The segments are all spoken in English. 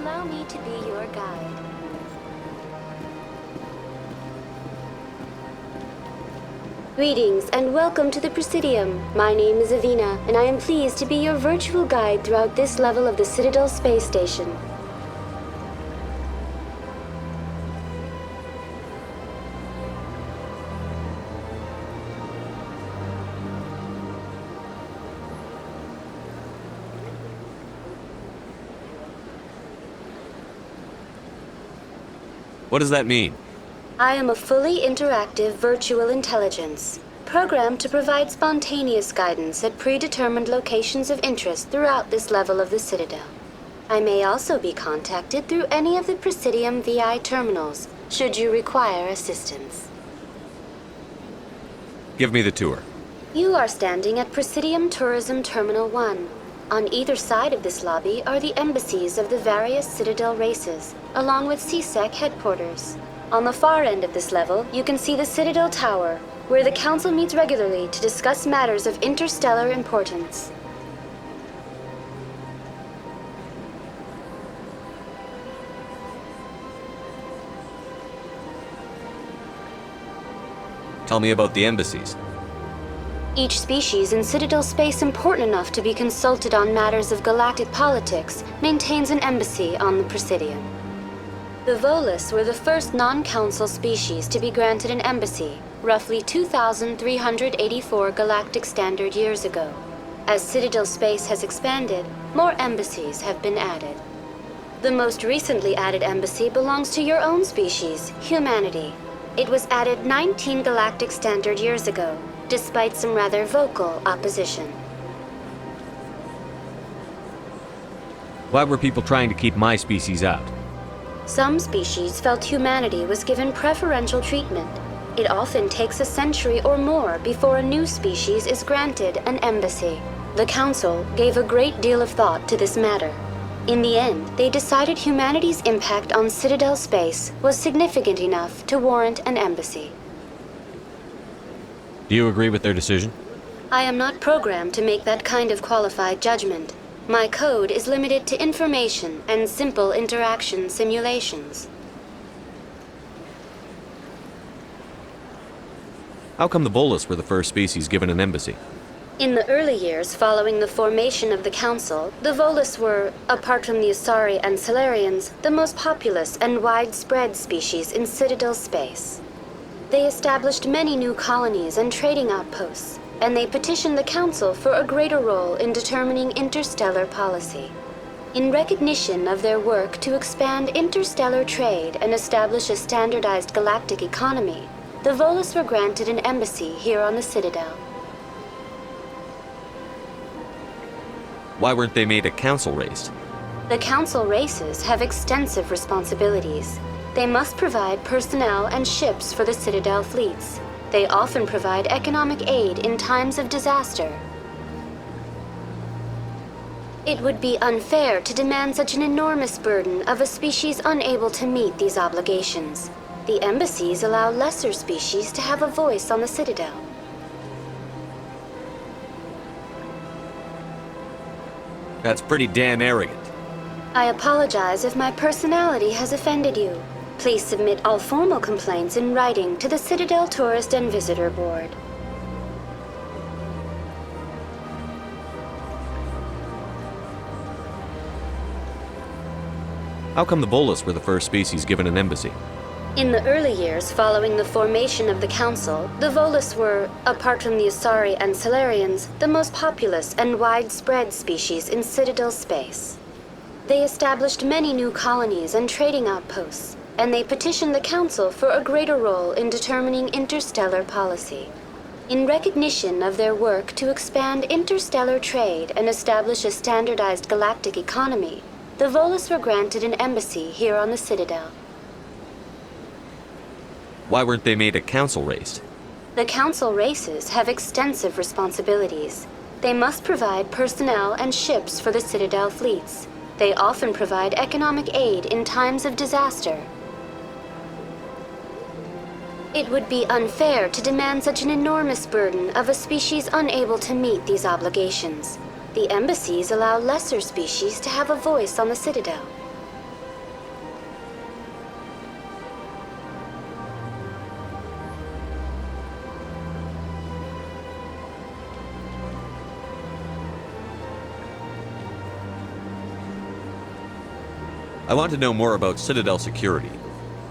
Allow me to be your guide. Greetings and welcome to the Presidium. My name is Avina, and I am pleased to be your virtual guide throughout this level of the Citadel Space Station. What does that mean? I am a fully interactive virtual intelligence, programmed to provide spontaneous guidance at predetermined locations of interest throughout this level of the Citadel. I may also be contacted through any of the Presidium VI terminals, should you require assistance. Give me the tour. You are standing at Presidium Tourism Terminal 1. On either side of this lobby are the embassies of the various Citadel races, along with CSEC headquarters. On the far end of this level, you can see the Citadel Tower, where the Council meets regularly to discuss matters of interstellar importance. Tell me about the embassies. Each species in Citadel space important enough to be consulted on matters of galactic politics maintains an embassy on the Presidium. The Volus were the first non-council species to be granted an embassy, roughly 2,384 galactic standard years ago. As Citadel space has expanded, more embassies have been added. The most recently added embassy belongs to your own species, humanity. It was added 19 galactic standard years ago, despite some rather vocal opposition. Why were people trying to keep my species out? Some species felt humanity was given preferential treatment. It often takes a century or more before a new species is granted an embassy. The Council gave a great deal of thought to this matter. In the end, they decided humanity's impact on Citadel space was significant enough to warrant an embassy. Do you agree with their decision? I am not programmed to make that kind of qualified judgment. My code is limited to information and simple interaction simulations. How come the Volus were the first species given an embassy? In the early years following the formation of the Council, the Volus were, apart from the Asari and Solarians, the most populous and widespread species in Citadel space. They established many new colonies and trading outposts, and they petitioned the Council for a greater role in determining interstellar policy. In recognition of their work to expand interstellar trade and establish a standardized galactic economy, the Volus were granted an embassy here on the Citadel. Why weren't they made a council race? The Council races have extensive responsibilities. They must provide personnel and ships for the Citadel fleets. They often provide economic aid in times of disaster. It would be unfair to demand such an enormous burden of a species unable to meet these obligations. The embassies allow lesser species to have a voice on the Citadel. That's pretty damn arrogant. I apologize if my personality has offended you. Please submit all formal complaints in writing to the Citadel Tourist and Visitor Board. How come the Volus were the first species given an embassy? In the early years following the formation of the Council, the Volus were, apart from the Asari and Solarians, the most populous and widespread species in Citadel space. They established many new colonies and trading outposts, and they petitioned the Council for a greater role in determining interstellar policy. In recognition of their work to expand interstellar trade and establish a standardized galactic economy, the Volus were granted an embassy here on the Citadel. Why weren't they made a council race? The Council races have extensive responsibilities. They must provide personnel and ships for the Citadel fleets. They often provide economic aid in times of disaster. It would be unfair to demand such an enormous burden of a species unable to meet these obligations. The embassies allow lesser species to have a voice on the Citadel. I want to know more about Citadel security.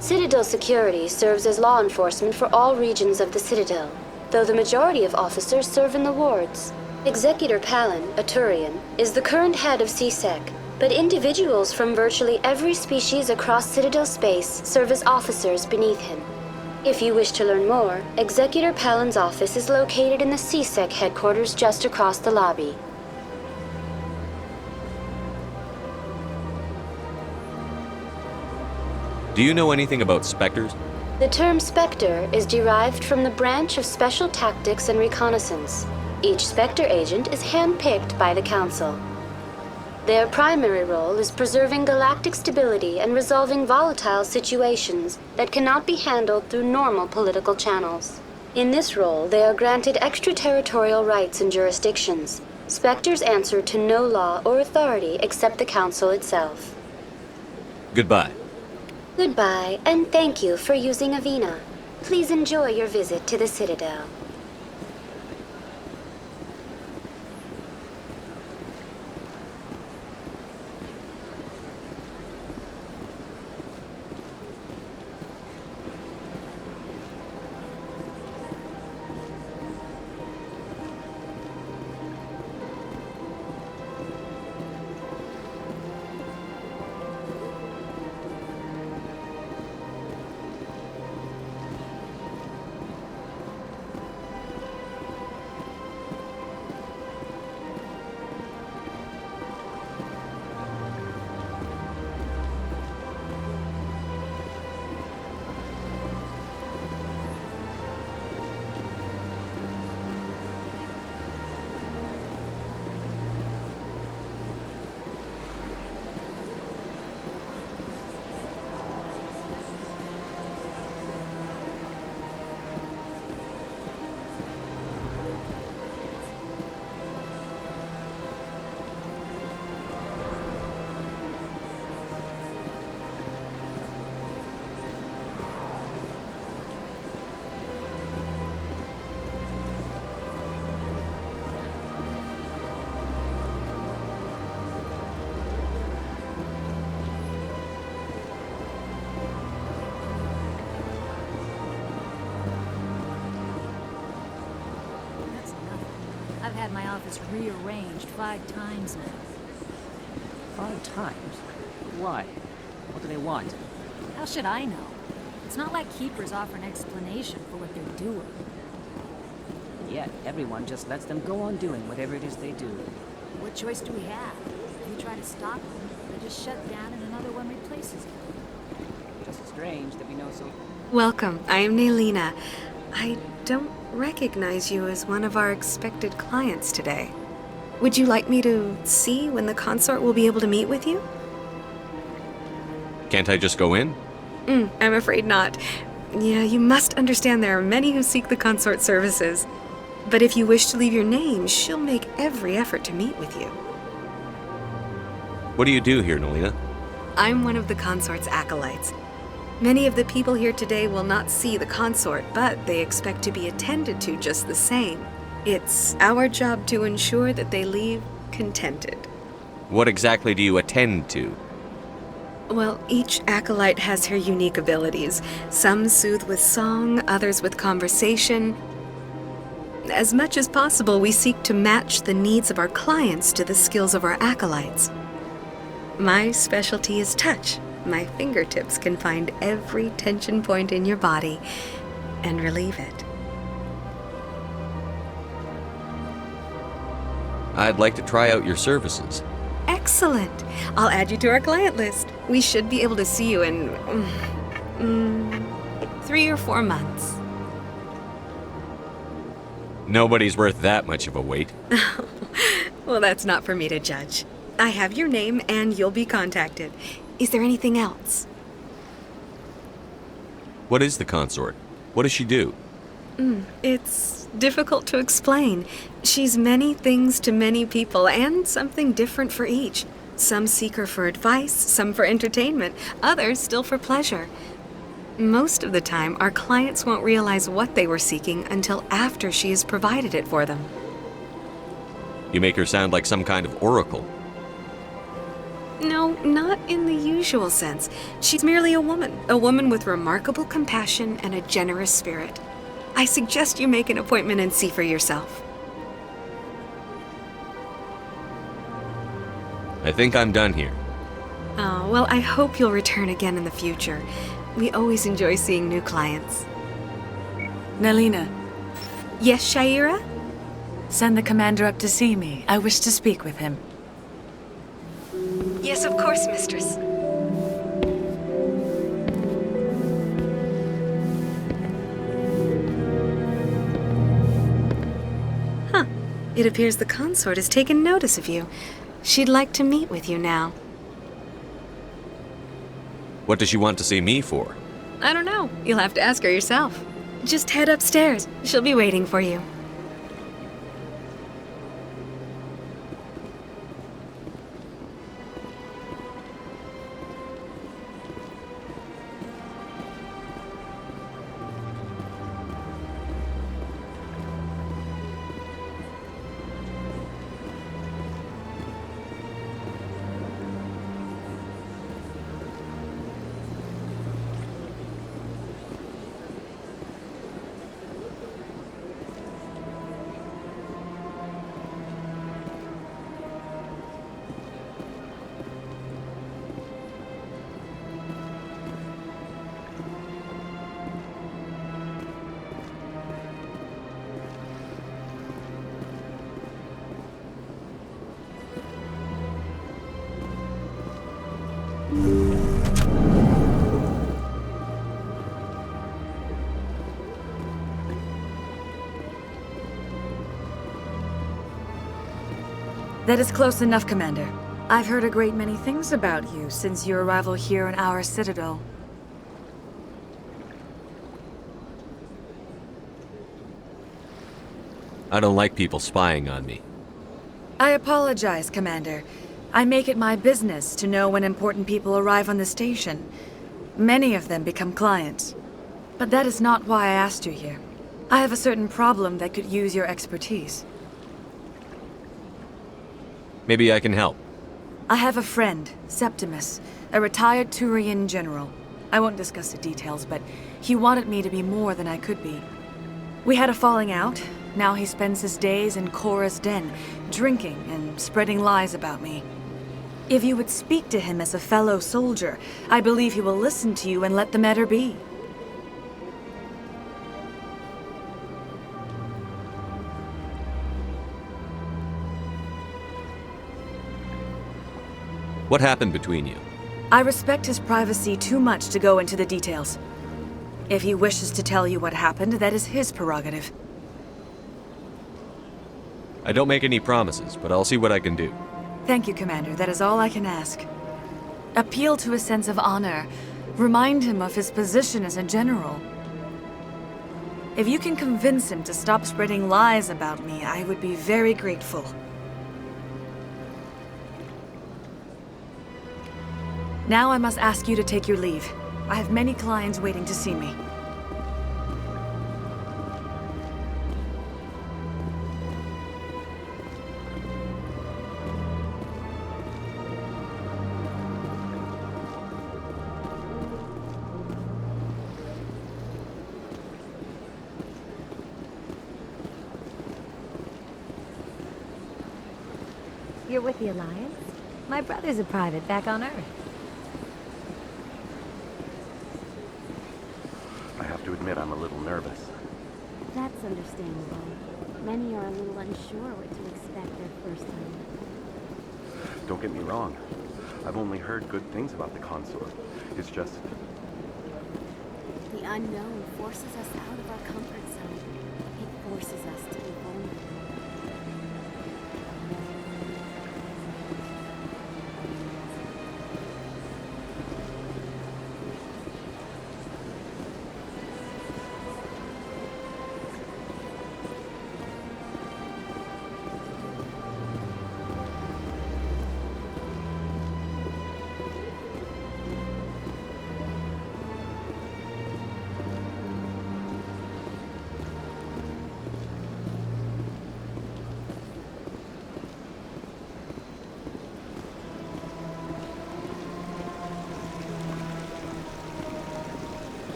Citadel security serves as law enforcement for all regions of the Citadel, though the majority of officers serve in the wards. Executor Palin, a Turian, is the current head of CSEC, but individuals from virtually every species across Citadel space serve as officers beneath him. If you wish to learn more, Executor Palin's office is located in the CSEC headquarters just across the lobby. Do you know anything about Spectres? The term Spectre is derived from the branch of Special Tactics and Reconnaissance. Each Spectre agent is handpicked by the Council. Their primary role is preserving galactic stability and resolving volatile situations that cannot be handled through normal political channels. In this role, they are granted extraterritorial rights and jurisdictions. Spectres answer to no law or authority except the Council itself. Goodbye. Goodbye, and thank you for using Avina. Please enjoy your visit to the Citadel. I've had my office rearranged 5 times now. 5 times? Why? What do they want? How should I know? It's not like Keepers offer an explanation for what they're doing. Yet, everyone just lets them go on doing whatever it is they do. What choice do we have? If we try to stop them, they just shut down and another one replaces it. Just strange that we know so... Welcome, I am Naylina. I don't recognize you as one of our expected clients today. Would you like me to see when the consort will be able to meet with you? Can't I just go in? I'm afraid not. Yeah, you must understand there are many who seek the consort services. But if you wish to leave your name, she'll make every effort to meet with you. What do you do here, Nolina? I'm one of the consort's acolytes. Many of the people here today will not see the consort, but they expect to be attended to just the same. It's our job to ensure that they leave contented. What exactly do you attend to? Well, each acolyte has her unique abilities. Some soothe with song, others with conversation. As much as possible, we seek to match the needs of our clients to the skills of our acolytes. My specialty is touch. My fingertips can find every tension point in your body and relieve it. I'd like to try out your services. Excellent. I'll add you to our client list. We should be able to see you in 3 or 4 months. Nobody's worth that much of a wait. Well, that's not for me to judge. I have your name and you'll be contacted. Is there anything else? What is the consort? What does she do? It's difficult to explain. She's many things to many people and something different for each. Some seek her for advice, some for entertainment, others still for pleasure. Most of the time, our clients won't realize what they were seeking until after she has provided it for them. You make her sound like some kind of oracle. No, not in the usual sense. She's merely a woman with remarkable compassion and a generous spirit. I suggest you make an appointment and see for yourself. I think I'm done here. Oh, well, I hope you'll return again in the future. We always enjoy seeing new clients. Nalina, Yes, Shaira? send the commander up to see me. I wish to speak with him. Yes, of course, mistress. Huh. It appears the consort has taken notice of you. She'd like to meet with you now. What does she want to see me for? I don't know. You'll have to ask her yourself. Just head upstairs. She'll be waiting for you. That is close enough, Commander. I've heard a great many things about you since your arrival here in our citadel. I don't like people spying on me. I apologize, Commander. I make it my business to know when important people arrive on the station. Many of them become clients. But that is not why I asked you here. I have a certain problem that could use your expertise. Maybe I can help. I have a friend, Septimus, a retired Turian general. I won't discuss the details, but he wanted me to be more than I could be. We had a falling out. Now he spends his days in Cora's den, drinking and spreading lies about me. If you would speak to him as a fellow soldier, I believe he will listen to you and let the matter be. What happened between you? I respect his privacy too much to go into the details. If he wishes to tell you what happened, that is his prerogative. I don't make any promises, but I'll see what I can do. Thank you, Commander. That is all I can ask. Appeal to a sense of honor. Remind him of his position as a general. If you can convince him to stop spreading lies about me, I would be very grateful. Now I must ask you to take your leave. I have many clients waiting to see me. You're with the Alliance? My brother's a private back on Earth. I have to admit I'm a little nervous. That's understandable. Many are a little unsure what to expect their first time. Don't get me wrong. I've only heard good things about the consort. It's just... The unknown forces us out of our comfort zone. It forces us to be vulnerable.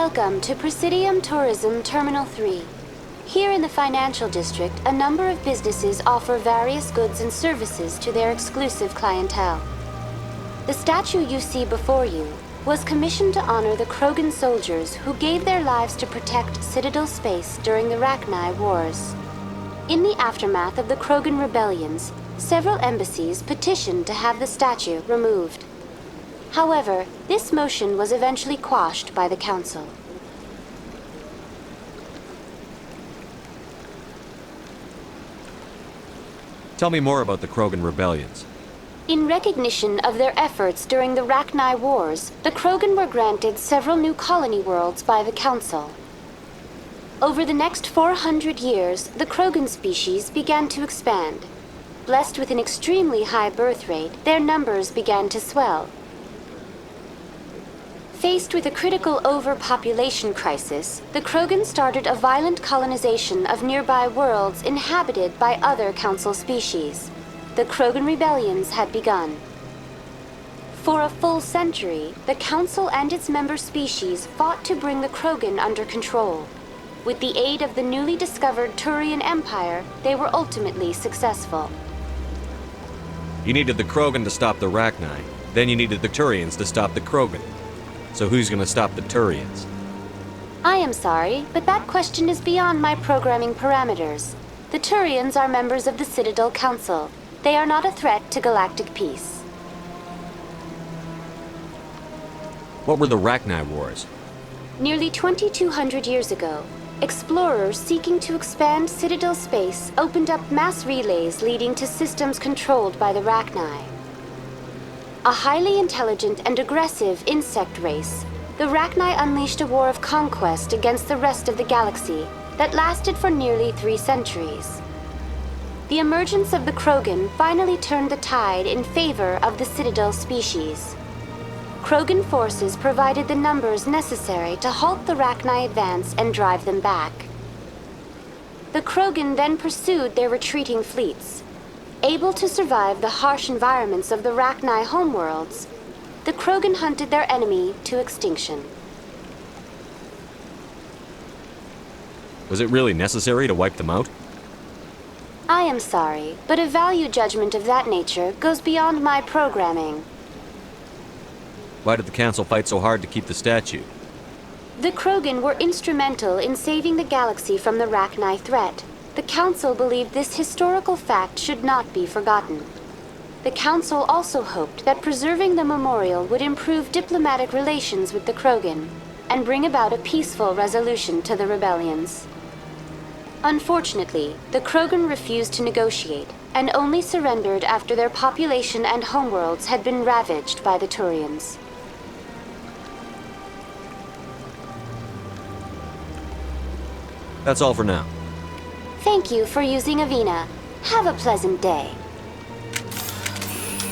Welcome to Presidium Tourism Terminal 3. Here in the financial district, a number of businesses offer various goods and services to their exclusive clientele. The statue you see before you was commissioned to honor the Krogan soldiers who gave their lives to protect Citadel space during the Rachni Wars. In the aftermath of the Krogan rebellions, several embassies petitioned to have the statue removed. However, this motion was eventually quashed by the Council. Tell me more about the Krogan rebellions. In recognition of their efforts during the Rachni Wars, the Krogan were granted several new colony worlds by the Council. Over the next 400 years, the Krogan species began to expand. Blessed with an extremely high birth rate, their numbers began to swell. Faced with a critical overpopulation crisis, the Krogan started a violent colonization of nearby worlds inhabited by other Council species. The Krogan rebellions had begun. For a full century, the Council and its member species fought to bring the Krogan under control. With the aid of the newly discovered Turian Empire, they were ultimately successful. You needed the Krogan to stop the Rachni, then you needed the Turians to stop the Krogan. So who's gonna stop the Turians? I am sorry, but that question is beyond my programming parameters. The Turians are members of the Citadel Council. They are not a threat to galactic peace. What were the Rachni Wars? Nearly 2,200 years ago, explorers seeking to expand Citadel space opened up mass relays leading to systems controlled by the Rachni. A highly intelligent and aggressive insect race, the Rachni unleashed a war of conquest against the rest of the galaxy that lasted for nearly 3 centuries. The emergence of the Krogan finally turned the tide in favor of the Citadel species. Krogan forces provided the numbers necessary to halt the Rachni advance and drive them back. The Krogan then pursued their retreating fleets. Able to survive the harsh environments of the Rachni homeworlds, the Krogan hunted their enemy to extinction. Was it really necessary to wipe them out? I am sorry, but a value judgment of that nature goes beyond my programming. Why did the Council fight so hard to keep the statue? The Krogan were instrumental in saving the galaxy from the Rachni threat. The Council believed this historical fact should not be forgotten. The Council also hoped that preserving the memorial would improve diplomatic relations with the Krogan and bring about a peaceful resolution to the rebellions. Unfortunately, the Krogan refused to negotiate and only surrendered after their population and homeworlds had been ravaged by the Turians. That's all for now. Thank you for using Avina. Have a pleasant day.